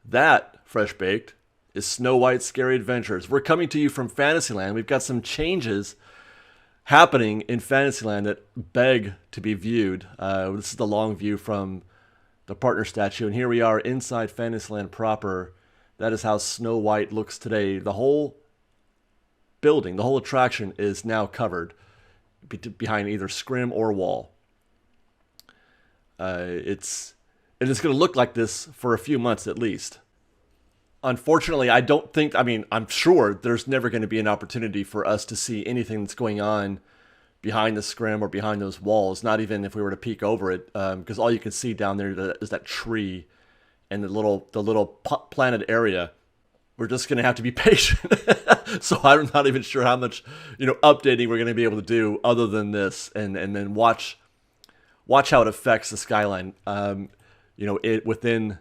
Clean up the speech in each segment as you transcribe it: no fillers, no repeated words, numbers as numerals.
That, Fresh Baked, is Snow White's Scary Adventures. We're coming to you from Fantasyland. We've got some changes happening in Fantasyland that beg to be viewed. This is the long view from the partner statue, and here we are inside Fantasyland proper. That is how Snow White looks today. The whole building, the whole attraction is now covered behind either scrim or wall. It is going to look like this for a few months at least. Unfortunately, I'm sure there's never going to be an opportunity for us to see anything that's going on behind the scrim or behind those walls, not even if we were to peek over it, because all you can see down there is that tree and the little planted area. We're just going to have to be patient. So I'm not even sure how much, updating we're going to be able to do other than this, and then watch how it affects the skyline, within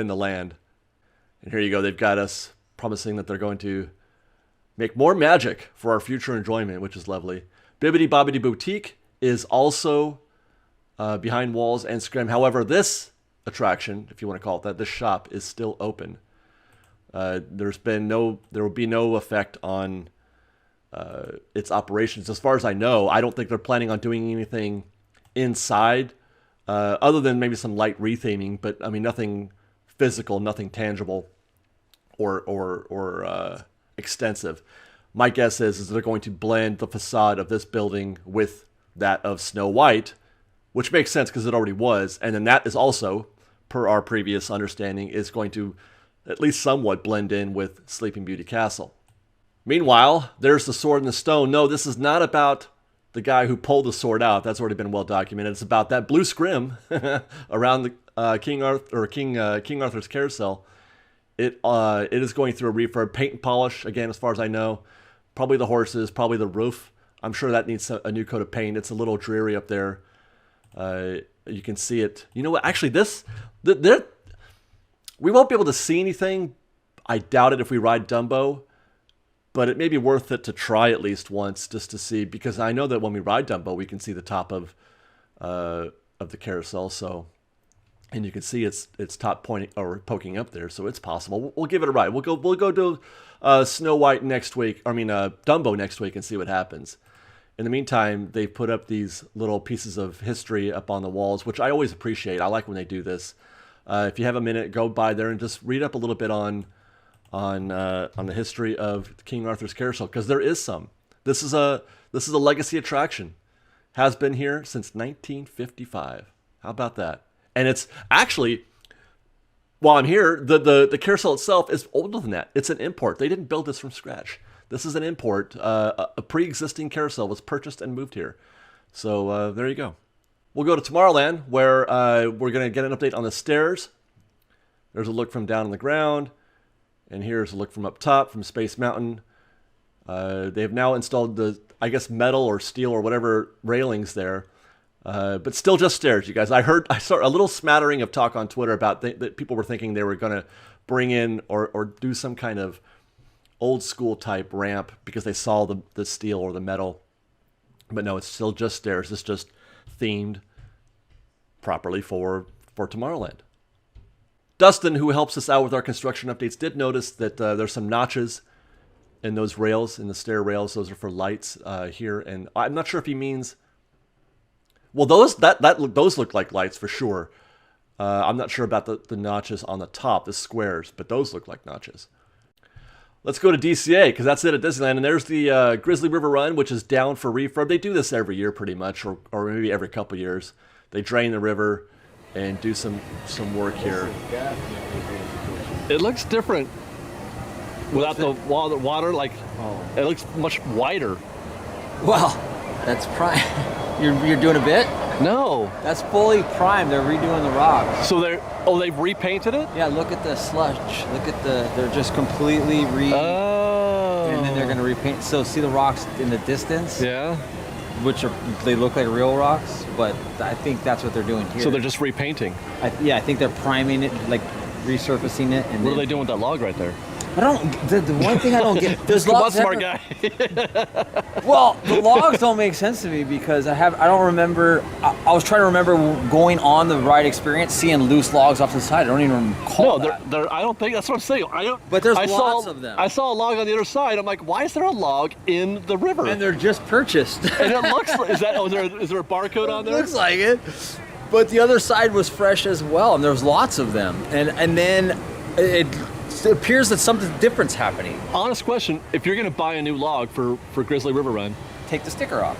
the land. And here you go. They've got us promising that they're going to make more magic for our future enjoyment, which is lovely. Bibbidi Bobbidi Boutique is also behind walls and scrim. However, this attraction, if you want to call it that, this shop is still open. There will be no effect on its operations. As far as I know, I don't think they're planning on doing anything inside, other than maybe some light retheming, but I mean nothing physical, nothing tangible or extensive. My guess is they're going to blend the facade of this building with that of Snow White, which makes sense because it already was, and then that is also, per our previous understanding, is going to at least somewhat blend in with Sleeping Beauty Castle. Meanwhile, there's the sword and the stone. No, this is not about the guy who pulled the sword out. That's already been well documented. It's about that blue scrim around the King Arthur's Carousel. It is going through a refurb, paint and polish again, as far as I know. Probably the horses, probably the roof. I'm sure that needs a new coat of paint. It's a little dreary up there. You can see it. You know what? Actually, we won't be able to see anything. I doubt it if we ride Dumbo, but it may be worth it to try at least once just to see, because I know that when we ride Dumbo, we can see the top of the carousel. So, and you can see its top pointing or poking up there. So it's possible. We'll give it a ride. We'll go to Snow White next week. Dumbo next week and see what happens. In the meantime, they've put up these little pieces of history up on the walls, which I always appreciate. I like when they do this. If you have a minute, go by there and just read up a little bit on the history of King Arthur's Carousel, because there is some. This is a legacy attraction. Has been here since 1955. How about that? And it's actually, while I'm here, the carousel itself is older than that. It's an import. They didn't build this from scratch. This is an import. A pre-existing carousel was purchased and moved here. So there you go. We'll go to Tomorrowland, where we're going to get an update on the stairs. There's a look from down on the ground. And here's a look from up top, from Space Mountain. They have now installed the, I guess, metal or steel or whatever railings there. But still just stairs, you guys. I saw a little smattering of talk on Twitter about that people were thinking they were going to bring in or do some kind of old school type ramp because they saw the steel or the metal. But no, it's still just stairs. It's just themed properly for Tomorrowland. Tustin, who helps us out with our construction updates, did notice that there's some notches in those rails, in the stair rails. Those are for lights here, and I'm not sure if he means. Well, those look like lights for sure. I'm not sure about the notches on the top, the squares, but those look like notches. Let's go to DCA, because that's it at Disneyland. And there's the Grizzly River Run, which is down for refurb. They do this every year pretty much, or maybe every couple years. They drain the river and do some work here. It looks different without the water. It looks much wider. Well, that's prime. You're doing a bit? No. That's fully primed. They're redoing the rocks. So they've repainted it? Yeah, look at the sludge. They're just completely Oh. And then they're going to repaint. So see the rocks in the distance? Yeah. They look like real rocks, but I think that's what they're doing here. So they're just repainting? I think they're priming it, like resurfacing it. And what are they doing with that log right there? I don't. The one thing I don't get. There's Come on, logs. smart guy. Well, the logs don't make sense to me because I don't remember. I was trying to remember going on the ride experience, seeing loose logs off the side. I don't even recall that. I don't think that's what I'm saying. But there's I lots saw, of them. I saw a log on the other side. I'm like, why is there a log in the river? And they're just purchased. And it looks like, is there a barcode on there? Looks like it. But the other side was fresh as well, and there was lots of them. And then it appears that something different's happening. Honest question, if you're gonna buy a new log for Grizzly River Run, Take the sticker off.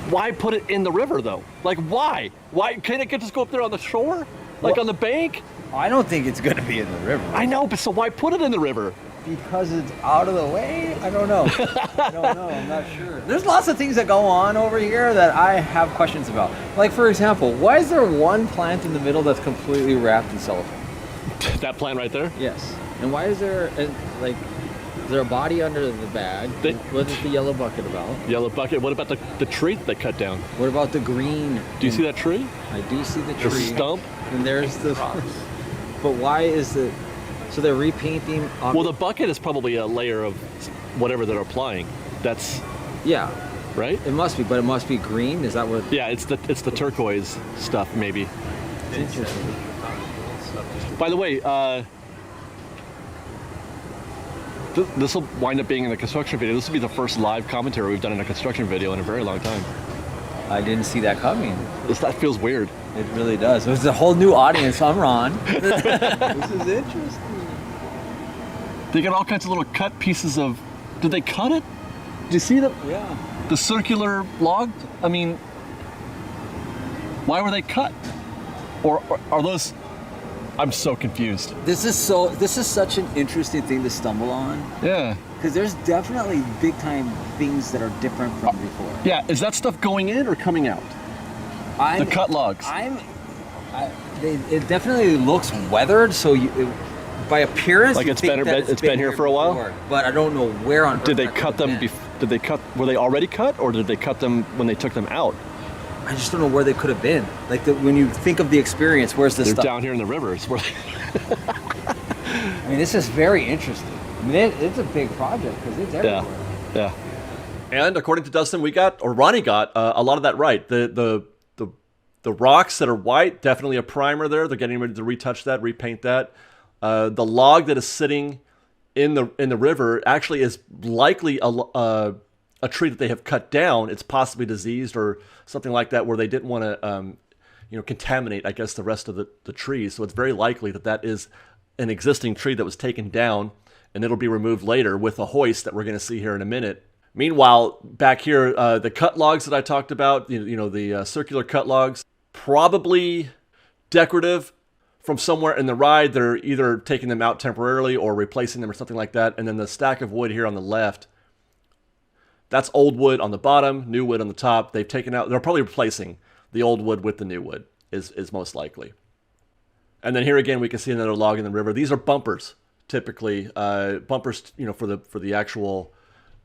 why put it in the river though? Like why? Why can't it just go up there on the shore? Like on the bank? I don't think it's going to be in the river. I know, but so why put it in the river? Because it's out of the way? I don't know. I don't know. I'm not sure. There's lots of things that go on over here that I have questions about. Like, for example, why is there one plant in the middle that's completely wrapped in cellophane? That plant right there? Yes. And why is there, is there a body under the bag? What is the yellow bucket about? Yellow bucket. What about the tree that they cut down? What about the green? Do you see that tree? I do see the tree. The stump? And there's the... But why is it... So they're repainting... Well, the bucket is probably a layer of whatever they're applying. That's... Yeah. Right? It must be, but it must be green? Is that what... Yeah, it's the turquoise stuff, maybe. It's interesting. By the way, this will wind up being in a construction video. This will be the first live commentary we've done in a construction video in a very long time. I didn't see that coming. That feels weird. It really does. It's a whole new audience. I'm Ron. This is interesting. They got all kinds of little cut pieces of... Did they cut it? Do you see Yeah. the circular log? I mean, why were they cut? Or are those... I'm so confused. This is such an interesting thing to stumble on. Yeah. Because there's definitely big time things that are different from before. Yeah, is that stuff going in or coming out? The cut logs. It definitely looks weathered, so by appearance, like you it's think been here for a while. before, but I don't know where on. Did they earth cut that them? could've been. Did they cut? Were they already cut, or did they cut them when they took them out? I just don't know where they could have been. Like when you think of the experience, where's this They're stuff? down here in the river. It's where I mean, this is very interesting. I mean, it's a big project because it's everywhere. Yeah. And according to Dustin, Ronnie got a lot of that right. The rocks that are white, definitely a primer there. They're getting ready to retouch that, repaint that. The log that is sitting in the river actually is likely a tree that they have cut down. It's possibly diseased or something like that, where they didn't want to contaminate, I guess, the rest of the trees. So it's very likely that is an existing tree that was taken down, and it'll be removed later with a hoist that we're going to see here in a minute. Meanwhile, back here, the cut logs that I talked about, the circular cut logs, probably decorative from somewhere in the ride. They're either taking them out temporarily or replacing them or something like that. And then the stack of wood here on the left, that's old wood on the bottom, new wood on the top. They've taken out, they're probably replacing the old wood with the new wood is most likely. And then here again, we can see another log in the river. These are bumpers, typically, bumpers, for the actual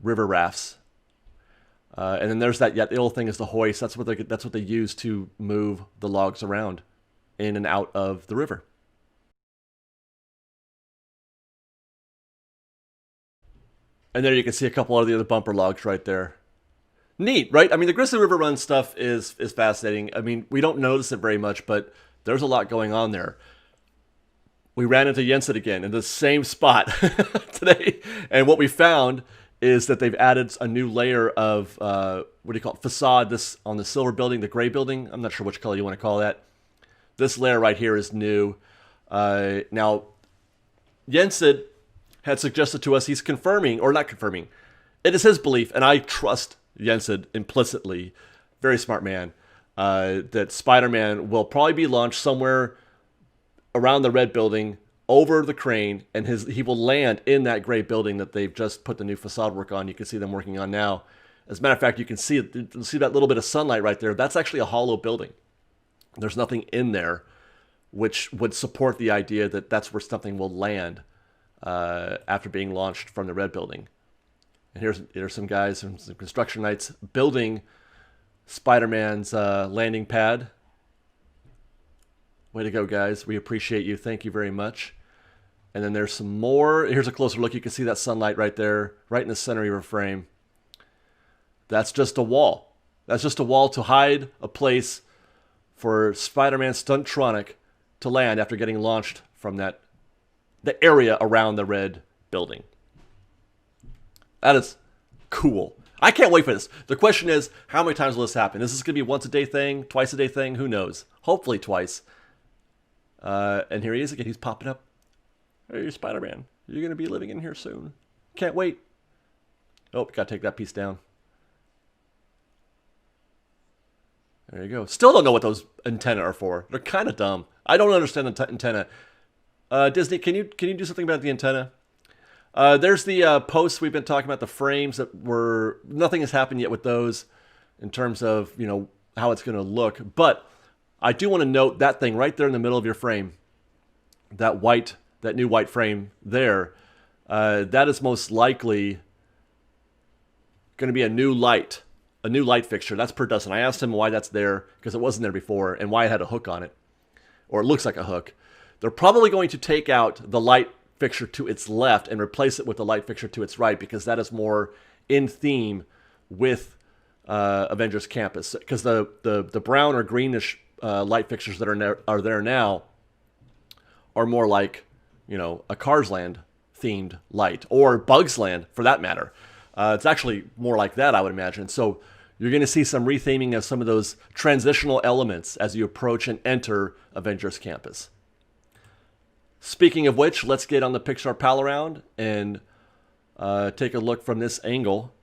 river rafts. And then there's the little thing is the hoist. That's what they use to move the logs around in and out of the river. And there you can see a couple of the other bumper logs right there. Neat, right? I mean, the Grizzly River Run stuff is fascinating. I mean, we don't notice it very much, but there's a lot going on there. We ran into Jensen again in the same spot today, and what we found is that they've added a new layer of, facade on the silver building, the gray building. I'm not sure which color you want to call that. This layer right here is new. Now, Jensen had suggested to us, he's confirming, or not confirming, it is his belief, and I trust Jensen implicitly, very smart man, that SpiderMan will probably be launched somewhere around the red building, over the crane, and he will land in that gray building that they've just put the new facade work on. You can see them working on now. As a matter of fact, you can see that little bit of sunlight right there. That's actually a hollow building. There's nothing in there, which would support the idea that that's where something will land after being launched from the red building. And here's some guys, some construction knights building SpiderMan's landing pad. Way to go, guys. We appreciate you. Thank you very much. And then there's some more. Here's a closer look. You can see that sunlight right there, right in the center of your frame. That's just a wall. That's just a wall to hide a place for Spider-Man Stuntronic to land after getting launched from the area around the red building. That is cool. I can't wait for this. The question is, how many times will this happen? Is this going to be once a day thing, twice a day thing? Who knows? Hopefully twice. And here he is again. He's popping up. Hey, Spider-Man, you're going to be living in here soon. Can't wait. Oh, got to take that piece down. There you go. Still don't know what those antennae are for. They're kind of dumb. I don't understand the antenna. Disney, can you do something about the antenna? There's the posts we've been talking about, the frames that were... Nothing has happened yet with those in terms of, how it's going to look. But I do want to note that thing right there in the middle of your frame. That new white frame there. That is most likely going to be a new light fixture. That's per dozen. I asked him why that's there, because it wasn't there before, and why it had a hook on it. Or it looks like a hook. They're probably going to take out the light fixture to its left and replace it with the light fixture to its right, because that is more in theme with Avengers Campus. Because the brown or greenish light fixtures that are there now are more like, a Cars Land themed light, or Bugs Land for that matter. It's actually more like that, I would imagine. So you're going to see some retheming of some of those transitional elements as you approach and enter Avengers Campus. Speaking of which, let's get on the Pixar Pal Around and take a look from this angle.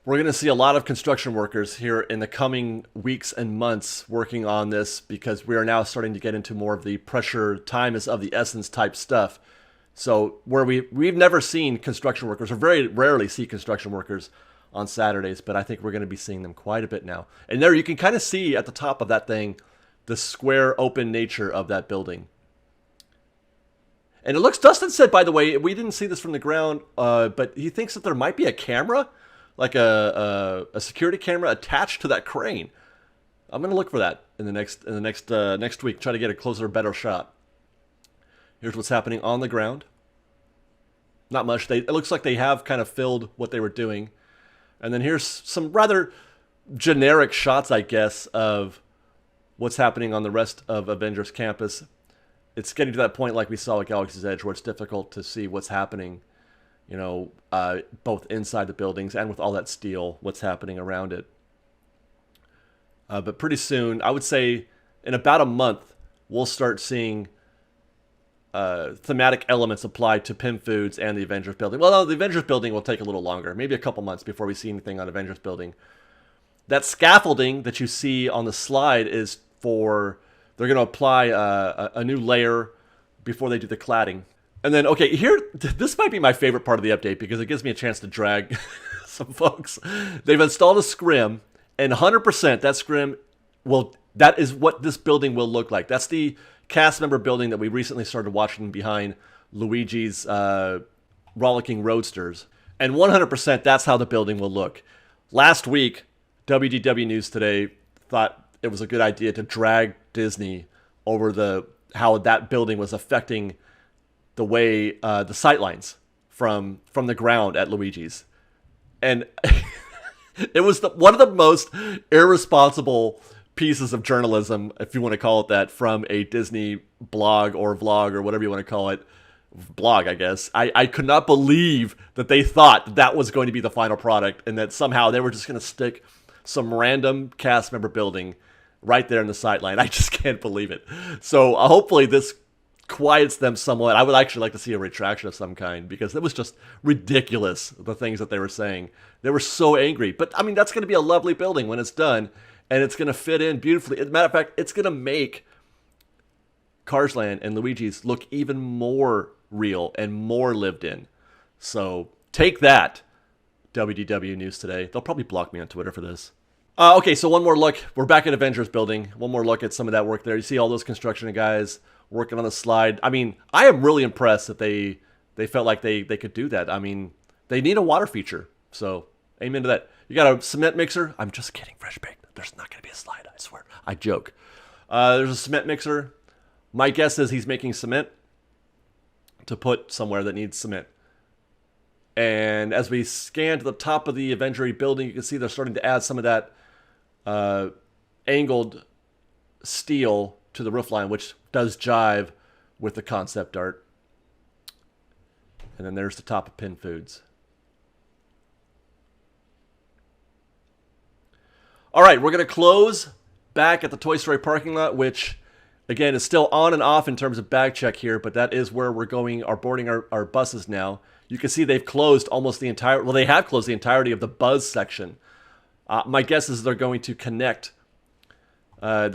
We're going to see a lot of construction workers here in the coming weeks and months working on this, because we are now starting to get into more of the pressure, time is of the essence type stuff. So where we've never seen construction workers, or very rarely see construction workers on Saturdays, but I think we're going to be seeing them quite a bit now. And there you can kind of see at the top of that thing the square open nature of that building. And it looks, Tustin said, by the way, we didn't see this from the ground, but he thinks that there might be a camera, like a security camera attached to that crane. I'm going to look for that in the next week, try to get a closer, better shot. Here's what's happening on the ground. Not much. It looks like they have kind of filled what they were doing. And then here's some rather generic shots, I guess, of what's happening on the rest of Avengers Campus. It's getting to that point like we saw at Galaxy's Edge, where it's difficult to see what's happening, both inside the buildings and with all that steel, what's happening around it. But pretty soon, I would say in about a month, we'll start seeing thematic elements applied to Pim Foods and the Avengers Building. Well, no, the Avengers Building will take a little longer, maybe a couple months before we see anything on Avengers Building. That scaffolding that you see on the slide is for... They're going to apply a new layer before they do the cladding. And then, okay, here, this might be my favorite part of the update, because it gives me a chance to drag some folks. They've installed a scrim, and 100% that scrim that is what this building will look like. That's the cast member building that we recently started watching behind Luigi's Rollicking Roadsters. And 100% that's how the building will look. Last week, WDW News Today thought it was a good idea to drag Disney over how that building was affecting the way the sightlines from the ground at Luigi's. And it was one of the most irresponsible pieces of journalism, if you want to call it that, from a Disney blog or vlog or whatever you want to call it. Blog, I guess. I could not believe that they thought that was going to be the final product, and that somehow they were just going to stick some random cast member building right there in the sightline. I just can't believe it. So hopefully this quiets them somewhat. I would actually like to see a retraction of some kind, because it was just ridiculous, the things that they were saying. They were so angry. But, I mean, that's going to be a lovely building when it's done, and it's going to fit in beautifully. As a matter of fact, it's going to make Cars Land and Luigi's look even more real and more lived in. So take that, WDW News Today. They'll probably block me on Twitter for this. Okay, so one more look. We're back at Avengers Building. One more look at some of that work there. You see all those construction guys working on the slide. I mean, I am really impressed that they felt like they could do that. I mean, they need a water feature. So, amen to that. You got a cement mixer? I'm just kidding, Fresh Baked. There's not going to be a slide, I swear. I joke. There's a cement mixer. My guess is he's making cement. to put somewhere that needs cement. And as we scan to the top of the Avengery building, you can see they're starting to add some of that angled steel to the roofline, which does jive with the concept art. And then there's the top of Pin Foods. All right, we're going to close back at the Toy Story parking lot, which, again, is still on and off in terms of bag check here, but that is where we're going, boarding our buses now. You can see they've closed almost the entire, well, they have closed the entirety of the Buzz section. My guess is they're going to connect. The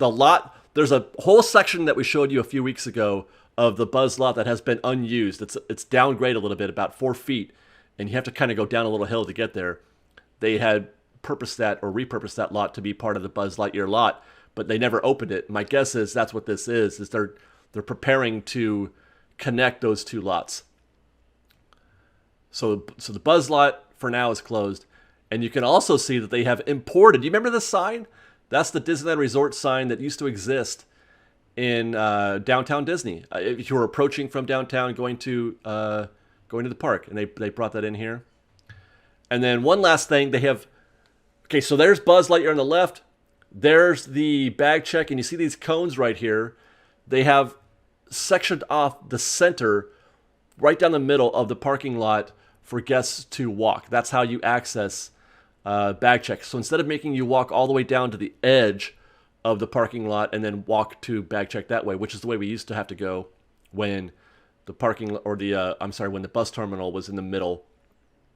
lot. There's a whole section that we showed you a few weeks ago of the Buzz lot that has been unused. It's downgrade a little bit, about 4 feet, and you have to kind of go down a little hill to get there. They had repurposed that lot to be part of the Buzz Lightyear lot, but they never opened it. My guess is that's what this is they're preparing to connect those two lots. So the Buzz lot for now is closed. And you can also see that they have imported. Do you remember this sign? That's the Disneyland Resort sign that used to exist in downtown Disney. If you were approaching from downtown going to the park, and they brought that in here. And then one last thing, they have. Okay, so there's Buzz Lightyear on the left. There's the bag check, and you see these cones right here. They have sectioned off the center right down the middle of the parking lot for guests to walk. That's how you access bag check. So instead of making you walk all the way down to the edge of the parking lot and then walk to bag check that way, which is the way we used to have to go when the parking or when the bus terminal was in the middle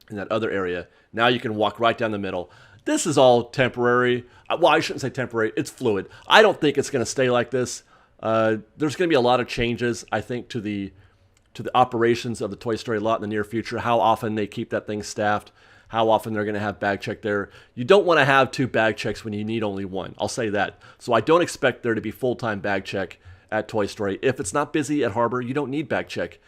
in that other area. Now you can walk right down the middle. This is all temporary. Well, I shouldn't say temporary. It's fluid. I don't think it's going to stay like this. There's going to be a lot of changes, I think, to the operations of the Toy Story lot in the near future. How often they keep that thing staffed. How often they're going to have bag check there. You don't want to have 2 bag checks when you need only 1. I'll say that. So I don't expect there to be full-time bag check at Toy Story. If it's not busy at Harbor, you don't need bag check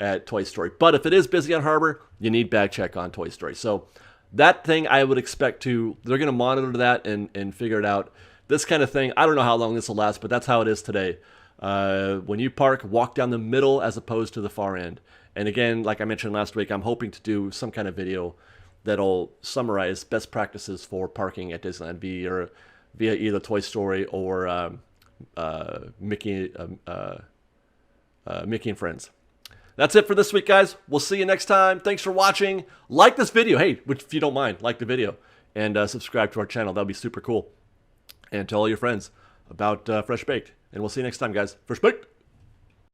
at Toy Story. But if it is busy on Harbor, you need bag check on Toy Story. So that thing I would expect they're going to monitor that and figure it out. This kind of thing, I don't know how long this will last, but that's how it is today. When you park, walk down the middle as opposed to the far end. And again, like I mentioned last week, I'm hoping to do some kind of video that'll summarize best practices for parking at Disneyland via either Toy Story or Mickey and Friends. That's it for this week, guys. We'll see you next time. Thanks for watching. Like this video. Hey, if you don't mind, like the video. And subscribe to our channel. That'll be super cool. And tell all your friends about Fresh Baked. And we'll see you next time, guys. Fresh Baked!